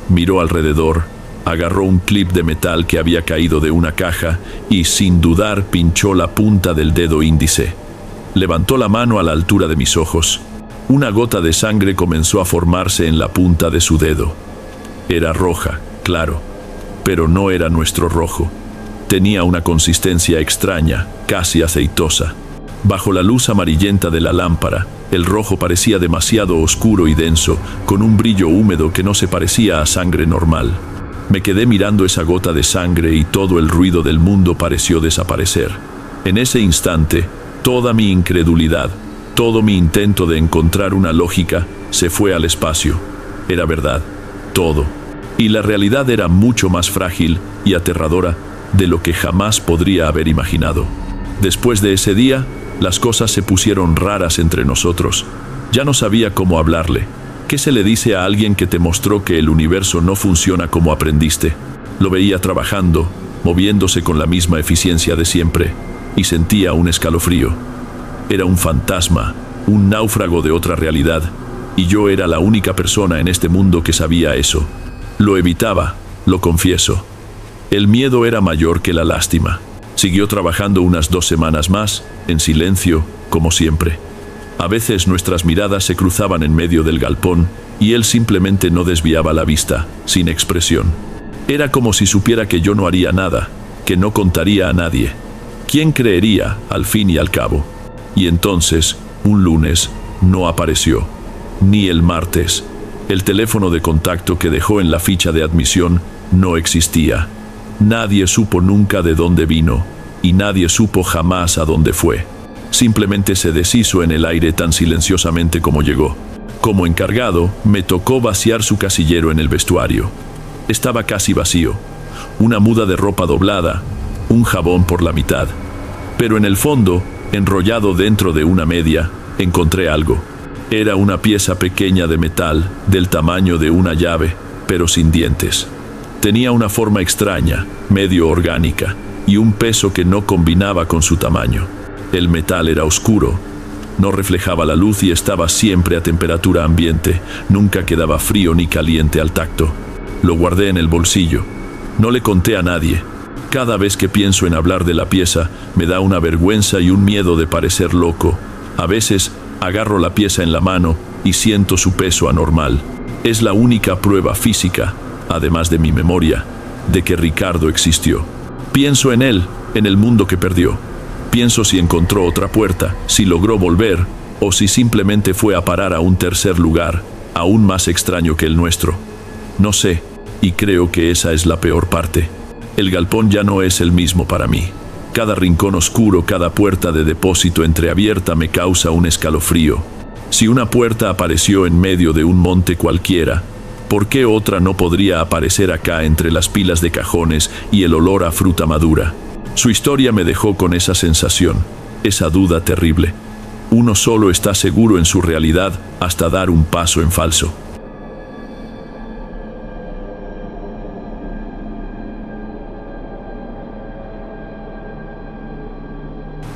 Miró alrededor, agarró un clip de metal que había caído de una caja y, sin dudar, pinchó la punta del dedo índice. Levantó la mano a la altura de mis ojos. Una gota de sangre comenzó a formarse en la punta de su dedo. Era roja, claro, pero no era nuestro rojo. Tenía una consistencia extraña, casi aceitosa. Bajo la luz amarillenta de la lámpara, el rojo parecía demasiado oscuro y denso, con un brillo húmedo que no se parecía a sangre normal. Me quedé mirando esa gota de sangre y todo el ruido del mundo pareció desaparecer. En ese instante, toda mi incredulidad, todo mi intento de encontrar una lógica, se fue al espacio. Era verdad, todo. Y la realidad era mucho más frágil y aterradora de lo que jamás podría haber imaginado. Después de ese día, las cosas se pusieron raras entre nosotros. Ya no sabía cómo hablarle. ¿Qué se le dice a alguien que te mostró que el universo no funciona como aprendiste? Lo veía trabajando, moviéndose con la misma eficiencia de siempre, y sentía un escalofrío. Era un fantasma, un náufrago de otra realidad, y yo era la única persona en este mundo que sabía eso. Lo evitaba, lo confieso. El miedo era mayor que la lástima. Siguió trabajando unas 2 semanas más, en silencio, como siempre. A veces nuestras miradas se cruzaban en medio del galpón, y él simplemente no desviaba la vista, sin expresión. Era como si supiera que yo no haría nada, que no contaría a nadie. ¿Quién creería, al fin y al cabo? Y entonces, un lunes, no apareció. Ni el martes. El teléfono de contacto que dejó en la ficha de admisión no existía. Nadie supo nunca de dónde vino, y nadie supo jamás a dónde fue. Simplemente se deshizo en el aire tan silenciosamente como llegó. Como encargado, me tocó vaciar su casillero en el vestuario. Estaba casi vacío. Una muda de ropa doblada, un jabón por la mitad. Pero en el fondo, enrollado dentro de una media, encontré algo. Era una pieza pequeña de metal, del tamaño de una llave, pero sin dientes. Tenía una forma extraña, medio orgánica, y un peso que no combinaba con su tamaño. El metal era oscuro, no reflejaba la luz y estaba siempre a temperatura ambiente, nunca quedaba frío ni caliente al tacto. Lo guardé en el bolsillo. No le conté a nadie. Cada vez que pienso en hablar de la pieza, me da una vergüenza y un miedo de parecer loco. A veces, agarro la pieza en la mano y siento su peso anormal. Es la única prueba física, además de mi memoria, de que Ricardo existió. Pienso en él, en el mundo que perdió. Pienso si encontró otra puerta, si logró volver, o si simplemente fue a parar a un tercer lugar, aún más extraño que el nuestro. No sé, y creo que esa es la peor parte. El galpón ya no es el mismo para mí. Cada rincón oscuro, cada puerta de depósito entreabierta me causa un escalofrío. Si una puerta apareció en medio de un monte cualquiera, ¿por qué otra no podría aparecer acá entre las pilas de cajones y el olor a fruta madura? Su historia me dejó con esa sensación, esa duda terrible. Uno solo está seguro en su realidad hasta dar un paso en falso.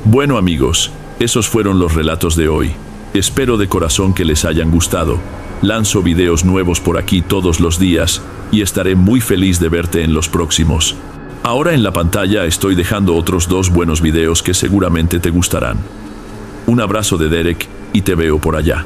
Bueno amigos, esos fueron los relatos de hoy. Espero de corazón que les hayan gustado. Lanzo videos nuevos por aquí todos los días y estaré muy feliz de verte en los próximos. Ahora en la pantalla estoy dejando otros 2 buenos videos que seguramente te gustarán. Un abrazo de Derek y te veo por allá.